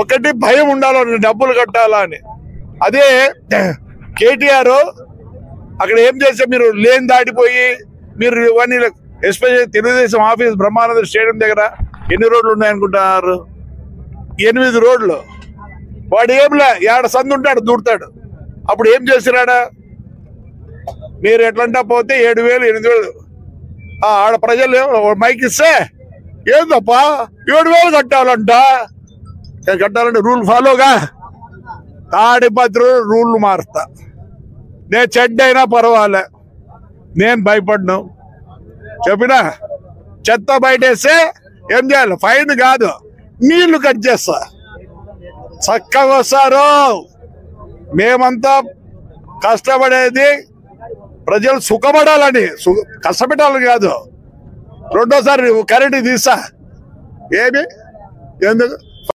ఒకటి భయం ఉండాలని, డబ్బులు కట్టాలా అని. అదే కేటీఆర్ అక్కడ ఏం చేస్తే మీరు లేని దాటిపోయి మీరు ఇవన్నీ, especially Telugu Desam office Brahmananda stadium దగ్గర ఎన్ని రోడ్లు ఉన్నాయనుకుంటున్నారు? 8 రోడ్లు. వాడు ఏంలే, ఏడ సందు ఉంటాడు దూడతాడు. అప్పుడు ఏం చేసినాడా? మీరు ఎట్లంటా పోతే 7,000 8,000 ఆడ ప్రజలు మైక్ ఇస్తే ఏందప్పా 7,000 కట్టాలంట. కట్టాలంటే రూల్ ఫాలోగా తాడిపత్రి రూల్ మారుస్తా. నేను చెడ్డైనా పర్వాలే, నేను భయపడ్ను. చెప్పినా చెత్త బయటేస్తే ఏం చేయాలి? ఫైన్ కాదు, నీళ్లు కట్ చేస్తా. చక్కగా వస్తారు. మేమంతా కష్టపడేది ప్రజలు సుఖపడాలని, కష్టపెట్టాలని కాదు. రెండోసారి కరెంట్ తీస్తా. ఏమి ఎందుకు